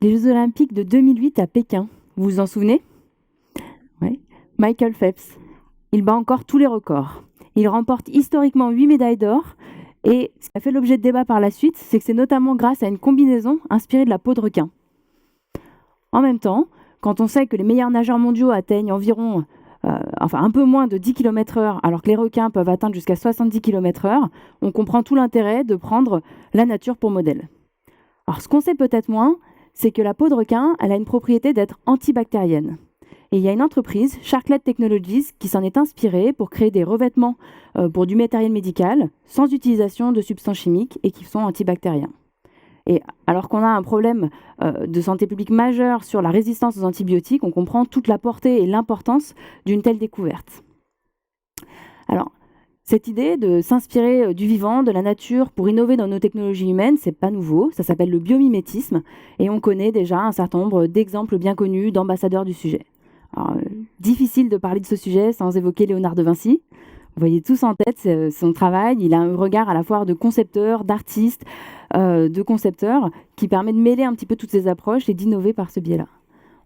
les Jeux Olympiques de 2008 à Pékin. Vous vous en souvenez? Ouais. Michael Phelps. Il bat encore tous les records. Il remporte historiquement 8 médailles d'or. Et ce qui a fait l'objet de débat par la suite, c'est que c'est notamment grâce à une combinaison inspirée de la peau de requin. En même temps, quand on sait que les meilleurs nageurs mondiaux atteignent environ, un peu moins de 10 km/h, alors que les requins peuvent atteindre jusqu'à 70 km/h, on comprend tout l'intérêt de prendre la nature pour modèle. Alors, ce qu'on sait peut-être moins, c'est que la peau de requin, elle a une propriété d'être antibactérienne. Et il y a une entreprise, Sharklet Technologies, qui s'en est inspirée pour créer des revêtements pour du matériel médical sans utilisation de substances chimiques et qui sont antibactériens. Et alors qu'on a un problème de santé publique majeur sur la résistance aux antibiotiques, on comprend toute la portée et l'importance d'une telle découverte. Alors, cette idée de s'inspirer du vivant, de la nature, pour innover dans nos technologies humaines, c'est pas nouveau. Ça s'appelle le biomimétisme. Et on connaît déjà un certain nombre d'exemples bien connus d'ambassadeurs du sujet. Alors, difficile de parler de ce sujet sans évoquer Léonard de Vinci. Vous voyez tous en tête son travail. Il a un regard à la fois de concepteur, d'artiste, de concepteur, qui permet de mêler un petit peu toutes ces approches et d'innover par ce biais-là.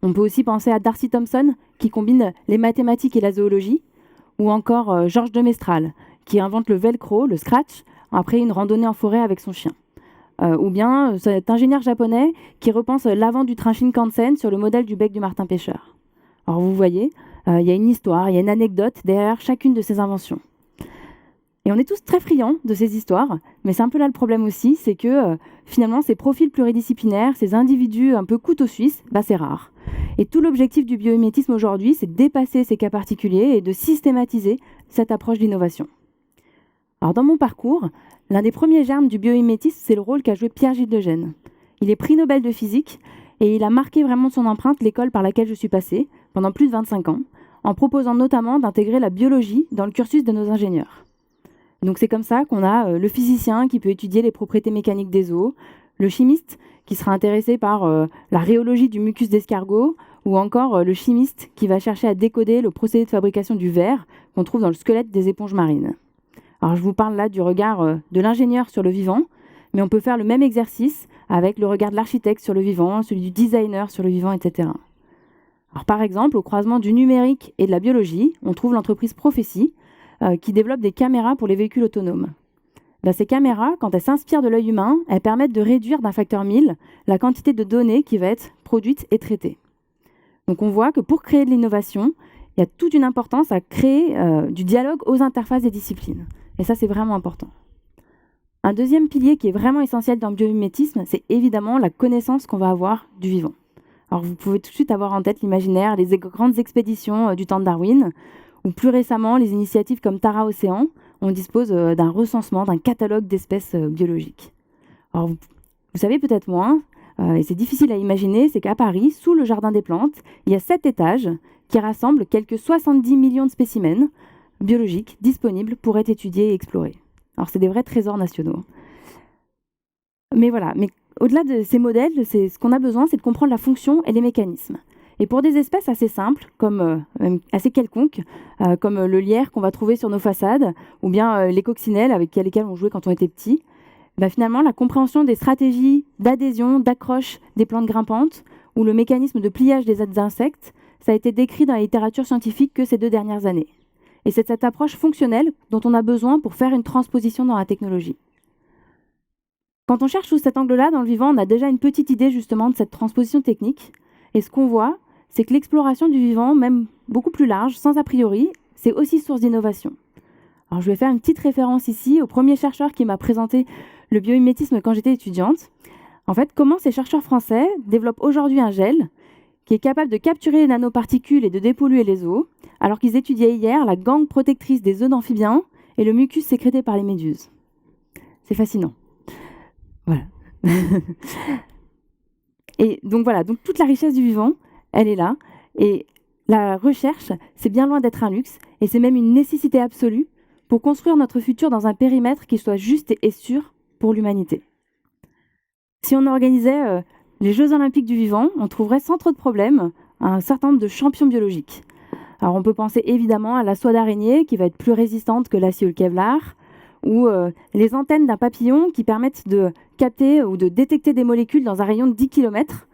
On peut aussi penser à Darcy Thompson, qui combine les mathématiques et la zoologie, ou encore Georges de Mestral, qui invente le velcro, le scratch, après une randonnée en forêt avec son chien. Ou bien cet ingénieur japonais qui repense l'avant du train Shinkansen sur le modèle du bec du martin pêcheur. Alors vous voyez, il y a une histoire, il y a une anecdote derrière chacune de ces inventions. Et on est tous très friands de ces histoires, mais c'est un peu là le problème aussi, c'est que finalement ces profils pluridisciplinaires, ces individus un peu couteau suisse, c'est rare. Et tout l'objectif du biomimétisme aujourd'hui, c'est de dépasser ces cas particuliers et de systématiser cette approche d'innovation. Alors dans mon parcours, l'un des premiers germes du biomimétisme, c'est le rôle qu'a joué Pierre-Gilles de Gennes. Il est prix Nobel de physique et il a marqué vraiment de son empreinte l'école par laquelle je suis passée pendant plus de 25 ans, en proposant notamment d'intégrer la biologie dans le cursus de nos ingénieurs. Donc c'est comme ça qu'on a le physicien qui peut étudier les propriétés mécaniques des eaux, le chimiste qui sera intéressé par la rhéologie du mucus d'escargot, ou encore le chimiste qui va chercher à décoder le procédé de fabrication du verre qu'on trouve dans le squelette des éponges marines. Alors je vous parle là du regard de l'ingénieur sur le vivant, mais on peut faire le même exercice avec le regard de l'architecte sur le vivant, celui du designer sur le vivant, etc. Alors par exemple, au croisement du numérique et de la biologie, on trouve l'entreprise Prophétie qui développe des caméras pour les véhicules autonomes. Ces caméras, quand elles s'inspirent de l'œil humain, elles permettent de réduire d'un facteur 1000 la quantité de données qui va être produite et traitée. Donc on voit que pour créer de l'innovation, il y a toute une importance à créer du dialogue aux interfaces des disciplines. Et ça, c'est vraiment important. Un deuxième pilier qui est vraiment essentiel dans le biomimétisme, c'est évidemment la connaissance qu'on va avoir du vivant. Alors vous pouvez tout de suite avoir en tête l'imaginaire, les grandes expéditions du temps de Darwin, ou plus récemment les initiatives comme Tara Océan. On dispose d'un recensement, d'un catalogue d'espèces biologiques. Alors vous savez peut-être moins, et c'est difficile à imaginer, c'est qu'à Paris, sous le Jardin des Plantes, il y a 7 étages qui rassemblent quelques 70 millions de spécimens biologiques disponibles pour être étudiés et explorés. Alors c'est des vrais trésors nationaux. Mais voilà, au-delà de ces modèles, ce qu'on a besoin, c'est de comprendre la fonction et les mécanismes. Et pour des espèces assez simples, même assez quelconques, comme le lierre qu'on va trouver sur nos façades, ou bien les coccinelles avec lesquelles on jouait quand on était petit, finalement, la compréhension des stratégies d'adhésion, d'accroche des plantes grimpantes, ou le mécanisme de pliage des insectes, ça a été décrit dans la littérature scientifique que ces 2 dernières années. Et c'est cette approche fonctionnelle dont on a besoin pour faire une transposition dans la technologie. Quand on cherche sous cet angle-là, dans le vivant, on a déjà une petite idée justement de cette transposition technique. Et ce qu'on voit, c'est que l'exploration du vivant, même beaucoup plus large, sans a priori, c'est aussi source d'innovation. Alors je vais faire une petite référence ici au premier chercheur qui m'a présenté le biomimétisme quand j'étais étudiante. En fait, comment ces chercheurs français développent aujourd'hui un gel qui est capable de capturer les nanoparticules et de dépolluer les eaux, alors qu'ils étudiaient hier la gangue protectrice des œufs d'amphibiens et le mucus sécrété par les méduses. C'est fascinant. Voilà. Et donc voilà, donc toute la richesse du vivant, elle est là. Et la recherche, c'est bien loin d'être un luxe, et c'est même une nécessité absolue pour construire notre futur dans un périmètre qui soit juste et sûr pour l'humanité. Si on organisait les Jeux Olympiques du vivant, on trouverait sans trop de problèmes un certain nombre de champions biologiques. Alors on peut penser évidemment à la soie d'araignée qui va être plus résistante que l'acier ou le Kevlar, ou les antennes d'un papillon qui permettent de capter ou de détecter des molécules dans un rayon de 10 km,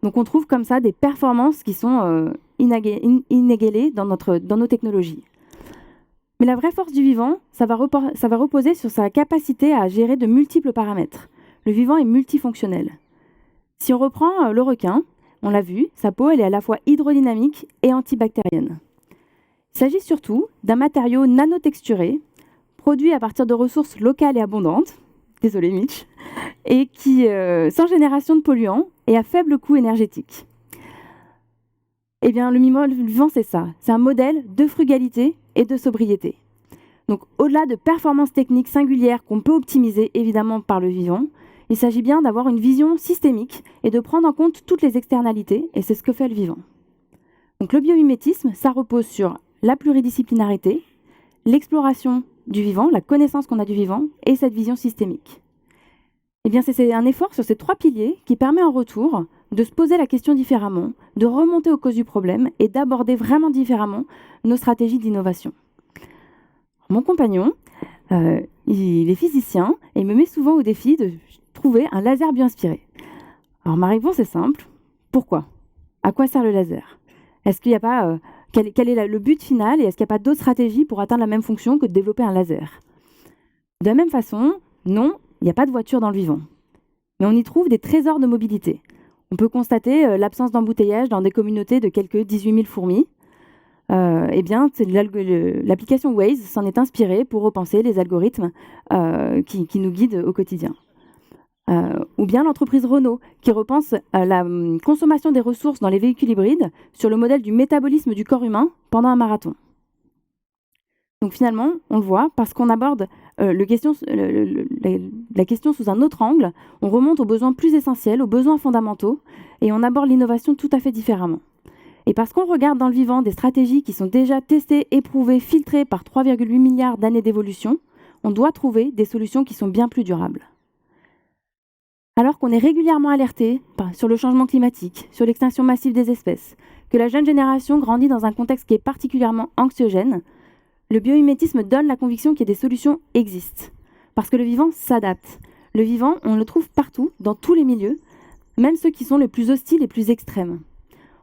Donc on trouve comme ça des performances qui sont inégalées dans nos technologies. Mais la vraie force du vivant, ça va reposer sur sa capacité à gérer de multiples paramètres. Le vivant est multifonctionnel. Si on reprend le requin, on l'a vu, sa peau elle est à la fois hydrodynamique et antibactérienne. Il s'agit surtout d'un matériau nanotexturé, produit à partir de ressources locales et abondantes, désolé Mitch, et qui, sans génération de polluants et à faible coût énergétique. Eh bien, le vivant, c'est ça. C'est un modèle de frugalité et de sobriété. Donc, au-delà de performances techniques singulières qu'on peut optimiser, évidemment, par le vivant, il s'agit bien d'avoir une vision systémique et de prendre en compte toutes les externalités, et c'est ce que fait le vivant. Donc, le biomimétisme, ça repose sur la pluridisciplinarité, l'exploration du vivant, la connaissance qu'on a du vivant, et cette vision systémique. Eh bien, c'est un effort sur ces 3 piliers qui permet en retour de se poser la question différemment, de remonter aux causes du problème et d'aborder vraiment différemment nos stratégies d'innovation. Mon compagnon, il est physicien et il me met souvent au défi de trouver un laser bioinspiré. Alors ma réponse est simple. Pourquoi? À quoi sert le laser? Est-ce qu'il n'y a pas... quel est le but final et est-ce qu'il n'y a pas d'autres stratégies pour atteindre la même fonction que de développer un laser? De la même façon, non, il n'y a pas de voiture dans le vivant. Mais on y trouve des trésors de mobilité. On peut constater l'absence d'embouteillage dans des communautés de quelques 18 000 fourmis. Eh bien, l'application Waze s'en est inspirée pour repenser les algorithmes qui nous guident au quotidien. Ou bien l'entreprise Renault qui repense la consommation des ressources dans les véhicules hybrides sur le modèle du métabolisme du corps humain pendant un marathon. Donc finalement, on le voit, parce qu'on aborde la question sous un autre angle, on remonte aux besoins plus essentiels, aux besoins fondamentaux, et on aborde l'innovation tout à fait différemment. Et parce qu'on regarde dans le vivant des stratégies qui sont déjà testées, éprouvées, filtrées par 3,8 milliards d'années d'évolution, on doit trouver des solutions qui sont bien plus durables. Alors qu'on est régulièrement alerté sur le changement climatique, sur l'extinction massive des espèces, que la jeune génération grandit dans un contexte qui est particulièrement anxiogène, le biomimétisme donne la conviction que des solutions existent. Parce que le vivant s'adapte. Le vivant, on le trouve partout, dans tous les milieux, même ceux qui sont les plus hostiles et plus extrêmes.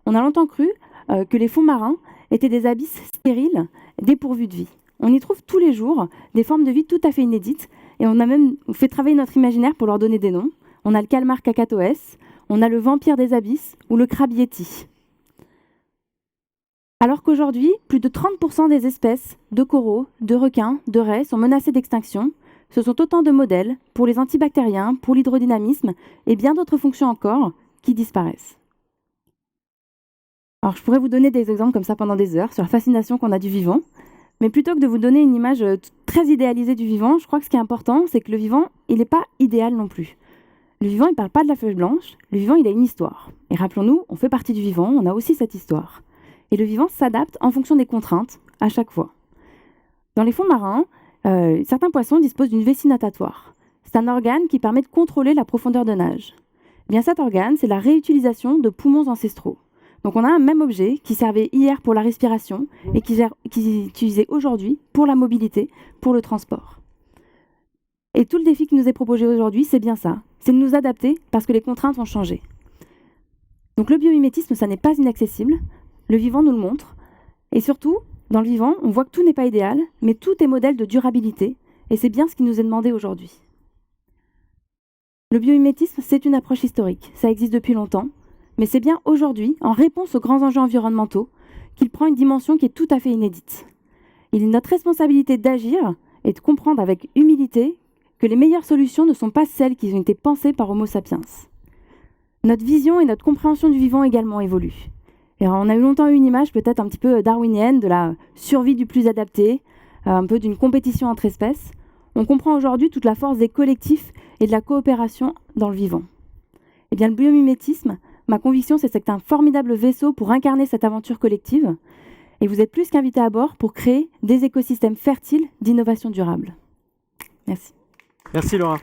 On a longtemps cru que les fonds marins étaient des abysses stériles, dépourvus de vie. On y trouve tous les jours des formes de vie tout à fait inédites, et on a même fait travailler notre imaginaire pour leur donner des noms. On a le calmar cacatoès, on a le vampire des abysses ou le crabe yéti. Alors qu'aujourd'hui, plus de 30% des espèces de coraux, de requins, de raies sont menacées d'extinction, ce sont autant de modèles pour les antibactériens, pour l'hydrodynamisme et bien d'autres fonctions encore qui disparaissent. Alors je pourrais vous donner des exemples comme ça pendant des heures sur la fascination qu'on a du vivant, mais plutôt que de vous donner une image très idéalisée du vivant, je crois que ce qui est important, c'est que le vivant, il n'est pas idéal non plus. Le vivant, il ne parle pas de la feuille blanche, le vivant, il a une histoire. Et rappelons-nous, on fait partie du vivant, on a aussi cette histoire. Et le vivant s'adapte en fonction des contraintes, à chaque fois. Dans les fonds marins, certains poissons disposent d'une vessie natatoire. C'est un organe qui permet de contrôler la profondeur de nage. Eh bien, cet organe, c'est la réutilisation de poumons ancestraux. Donc on a un même objet qui servait hier pour la respiration et qui est utilisé aujourd'hui pour la mobilité, pour le transport. Et tout le défi qui nous est proposé aujourd'hui, c'est bien ça. C'est de nous adapter parce que les contraintes ont changé. Donc le biomimétisme, ça n'est pas inaccessible. Le vivant nous le montre. Et surtout, dans le vivant, on voit que tout n'est pas idéal, mais tout est modèle de durabilité. Et c'est bien ce qui nous est demandé aujourd'hui. Le biomimétisme, c'est une approche historique. Ça existe depuis longtemps. Mais c'est bien aujourd'hui, en réponse aux grands enjeux environnementaux, qu'il prend une dimension qui est tout à fait inédite. Il est notre responsabilité d'agir et de comprendre avec humilité que les meilleures solutions ne sont pas celles qui ont été pensées par Homo sapiens. Notre vision et notre compréhension du vivant également évoluent. Et on a longtemps eu une image peut-être un petit peu darwinienne de la survie du plus adapté, un peu d'une compétition entre espèces. On comprend aujourd'hui toute la force des collectifs et de la coopération dans le vivant. Eh bien, le biomimétisme, ma conviction, c'est que c'est un formidable vaisseau pour incarner cette aventure collective. Et vous êtes plus qu'invités à bord pour créer des écosystèmes fertiles d'innovation durable. Merci. Merci Laura.